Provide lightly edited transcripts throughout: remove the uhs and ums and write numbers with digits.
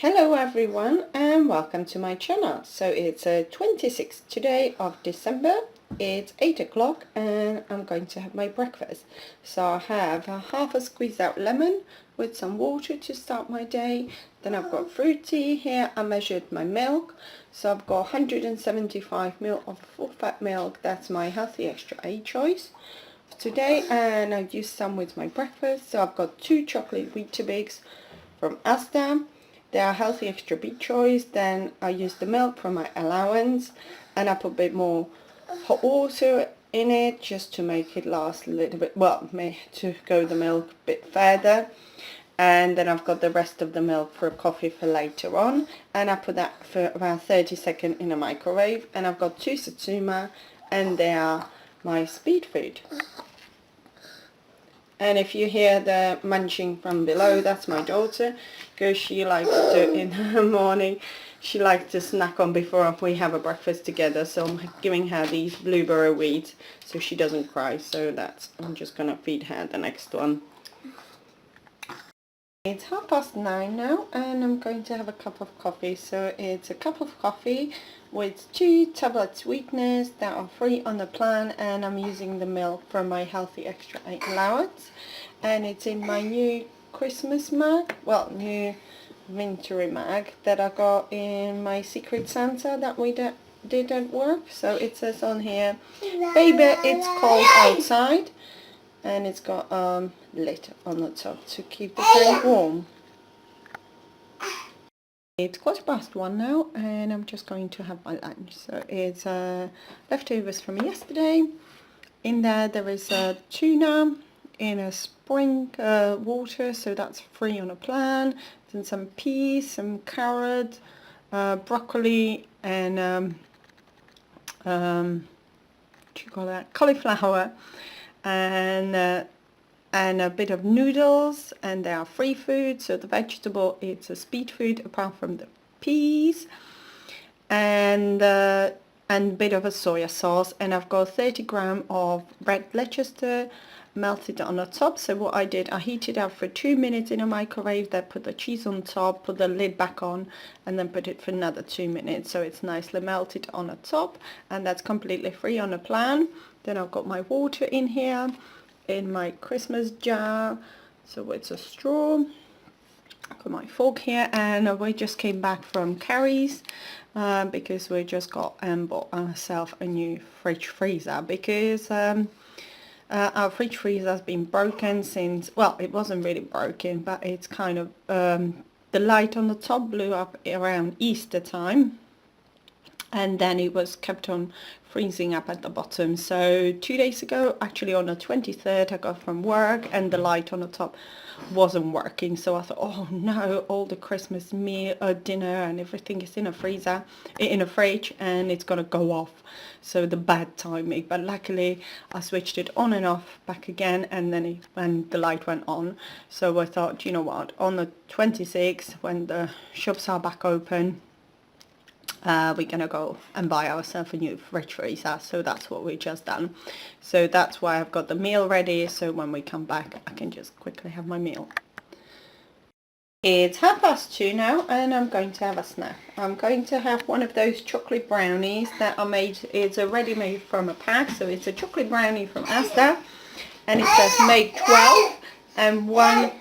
Hello everyone and welcome to my channel. So it's 26th today of December. It's 8 o'clock and I'm going to have my breakfast. So I have half a squeezed out lemon with some water to start my day. Then I've got fruit tea here. I measured my milk. So I've got 175 ml of full fat milk. That's my healthy extra A choice today, and I've used some with my breakfast. So I've got 2 chocolate Weetabix from Asda. They are healthy extra B choice. Then I use the milk from my allowance and I put a bit more hot water in it just to make it last a little bit, well, to go the milk a bit further. And then I've got the rest of the milk for a coffee for later on, and I put that for about 30 seconds in a microwave. And I've got 2 satsuma and they are my speed food. And if you hear the munching from below, that's my daughter, because she likes to, in the morning, she likes to snack on before we have a breakfast together. So I'm giving her these blueberry wheat so she doesn't cry. So I'm just going to feed her the next one. It's 9:30 now and I'm going to have a cup of coffee. So it's a cup of coffee with 2 tablet sweeteners that are free on the plan, and I'm using the milk from my healthy extra allowance, and it's in my new Christmas mug, well, new wintry mug that I got in my Secret Santa that we did at work. So it says on here, "Baby, it's cold outside," and it's got lid on the top to keep the drink warm. It's 1:15 now and I'm just going to have my lunch. So it's leftovers from yesterday. In there is tuna in a spring water, so that's free on a plan. Then some peas, some carrot, broccoli, and what do you call that? Cauliflower, and a bit of noodles, and they are free food. So the vegetable, it's a speed food apart from the peas, and a bit of a soya sauce. And I've got 30 grams of red Leicester melted on the top. So what I did, I heated up for 2 minutes in a microwave, then put the cheese on top, put the lid back on, and then put it for another 2 minutes so it's nicely melted on the top, and that's completely free on the plan. Then I've got my water in here in my Christmas jar, so it's a straw. I've got my fork here, and we just came back from Carrie's because we just got and bought ourselves a new fridge freezer, because our fridge freezer has been broken since, well, it wasn't really broken, but it's kind of the light on the top blew up around Easter time, and then it was kept on freezing up at the bottom. So 2 days ago, actually on the 23rd, I got from work and the light on the top wasn't working. So I thought, oh no, all the Christmas meal, dinner and everything is in a freezer, in a fridge, and it's gonna go off. So the bad timing, but luckily I switched it on and off back again, and then when the light went on. So I thought, you know what, on the 26th, when the shops are back open, we're gonna go and buy ourselves a new fridge freezer. So that's what we just done. So that's why I've got the meal ready, so when we come back I can just quickly have my meal. It's 2:30 now and I'm going to have a snack. I'm going to have one of those chocolate brownies that are made, it's already made from a pack. So it's a chocolate brownie from Asda, and it says make 12, and one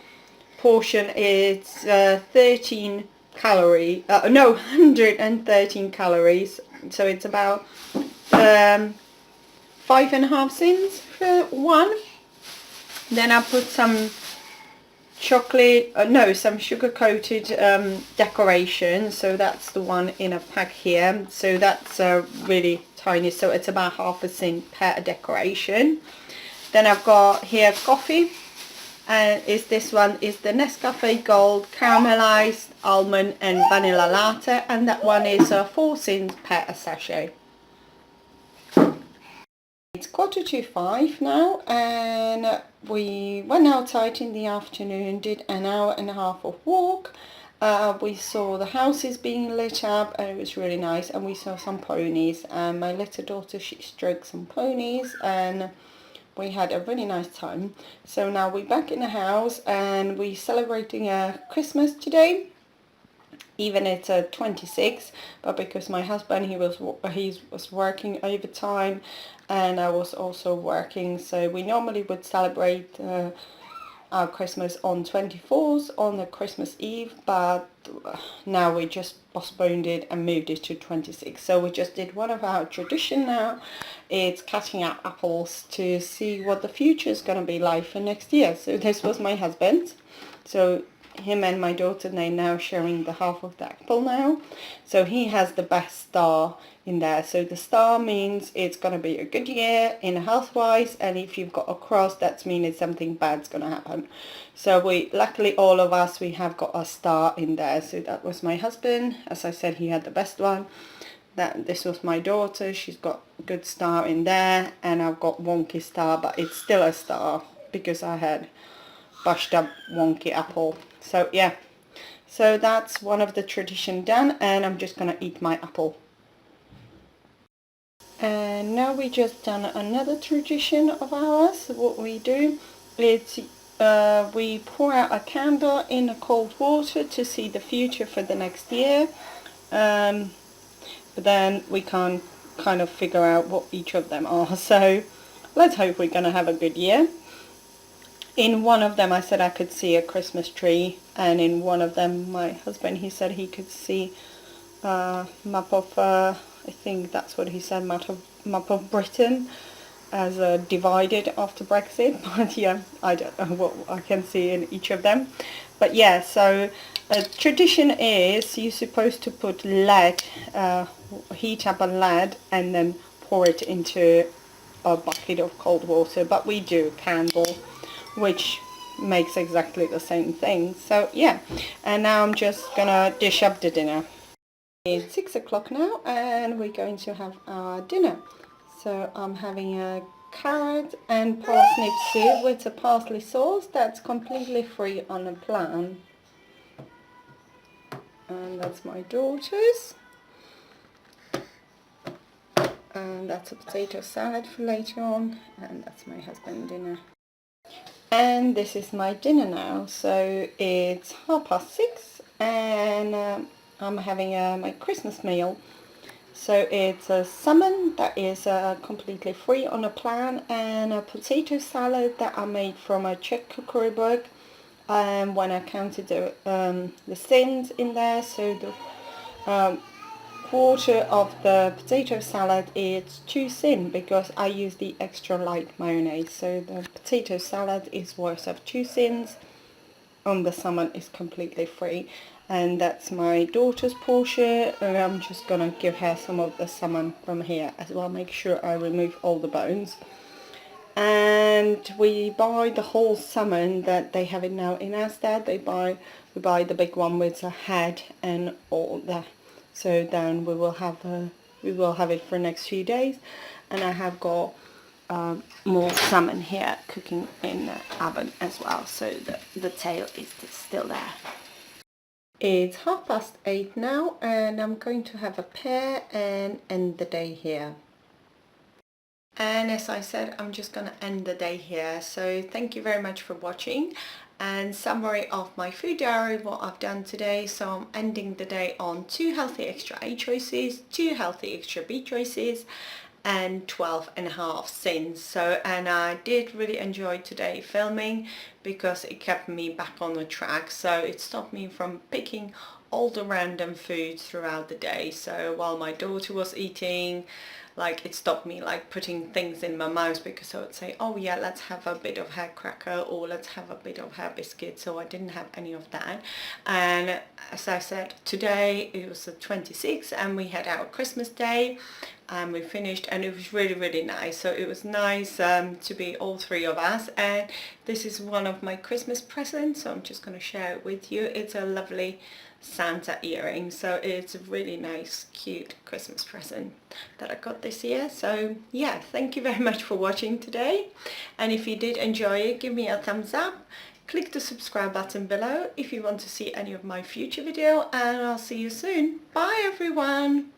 portion is 13 calorie, 113 calories, so it's about 5.5 cents for one. Then I put some chocolate, some sugar coated decoration, so that's the one in a pack here. So that's really tiny, so it's about 0.5 cent per decoration. Then I've got here coffee, and this one is the Nescafe Gold Caramelized Almond and Vanilla Latte, and that one is 4 cents per sachet. It's 4:45 now, and we went outside in the afternoon, did an hour and a half of walk. We saw the houses being lit up and it was really nice, and we saw some ponies, and my little daughter, she stroked some ponies, and we had a really nice time. So now we're back in the house and we're celebrating Christmas today. even it's a 26, but because my husband he was working overtime and I was also working, so we normally would celebrate our Christmas on 24th on the Christmas Eve, but now we just postponed it and moved it to 26. So we just did one of our tradition now. It's cutting out apples to see what the future is going to be like for next year. So this was my husband. So him and my daughter, they're now sharing the half of the apple now. So he has the best star in there. So the star means it's going to be a good year in health-wise, and if you've got a cross, that means it's something bad's going to happen. So luckily all of us, we have got a star in there. So that was my husband. As I said, he had the best one. This was my daughter. She's got a good star in there, and I've got wonky star, but it's still a star because I had bashed up wonky apple. So yeah, so that's one of the tradition done, and I'm just gonna eat my apple. And now we just done another tradition of ours. What we do is we pour out a candle in the cold water to see the future for the next year, but then we can't kind of figure out what each of them are, so let's hope we're gonna have a good year. In one of them I said I could see a Christmas tree, and in one of them my husband, he said he could see a map of, I think that's what he said, map of Britain as divided after Brexit, but yeah, I don't know what I can see in each of them. But yeah, so tradition is you're supposed to put lead, heat up a lead and then pour it into a bucket of cold water, but we do candle, which makes exactly the same thing. So yeah, and now I'm just gonna dish up the dinner. It's 6 o'clock now and we're going to have our dinner. So I'm having a carrot and parsnip soup with a parsley sauce that's completely free on a plan. And that's my daughter's. And that's a potato salad for later on, and that's my husband's dinner. And this is my dinner now. So it's 6:30 and I'm having my Christmas meal. So it's a salmon that is completely free on a plan, and a potato salad that I made from a Czech cookery book. When I counted the sins in there, so the quarter of the potato salad is 2 sin because I use the extra light mayonnaise. So the potato salad is worth of 2 sins, and the salmon is completely free. And that's my daughter's portion, and I'm just gonna give her some of the salmon from here as well. Make sure I remove all the bones. And we buy the whole salmon that they have it now in Asda. We buy the big one with the head and all that. So then we will have it for the next few days. And I have got more salmon here cooking in the oven as well. So the tail is still there. It's 8:30 now, and I'm going to have a pear and end the day here. And as I said, I'm just going to end the day here. So thank you very much for watching, and summary of my food diary, what I've done today. So I'm ending the day on 2 healthy extra A choices, 2 healthy extra B choices, and 12.5 sins. So, and I did really enjoy today filming because it kept me back on the track. So it stopped me from picking all the random foods throughout the day. So while my daughter was eating, like, it stopped me like putting things in my mouth, because I would say, oh yeah, let's have a bit of hair cracker, or let's have a bit of hair biscuit. So I didn't have any of that. And as I said, today it was the 26th and we had our Christmas day, and we finished, and it was really, really nice. So it was nice to be all 3 of us, and this is one of my Christmas presents, so I'm just going to share it with you. It's a lovely Santa earring, so it's a really nice, cute Christmas present that I got this year. So yeah, thank you very much for watching today, and if you did enjoy it, give me a thumbs up, click the subscribe button below if you want to see any of my future video, and I'll see you soon. Bye everyone.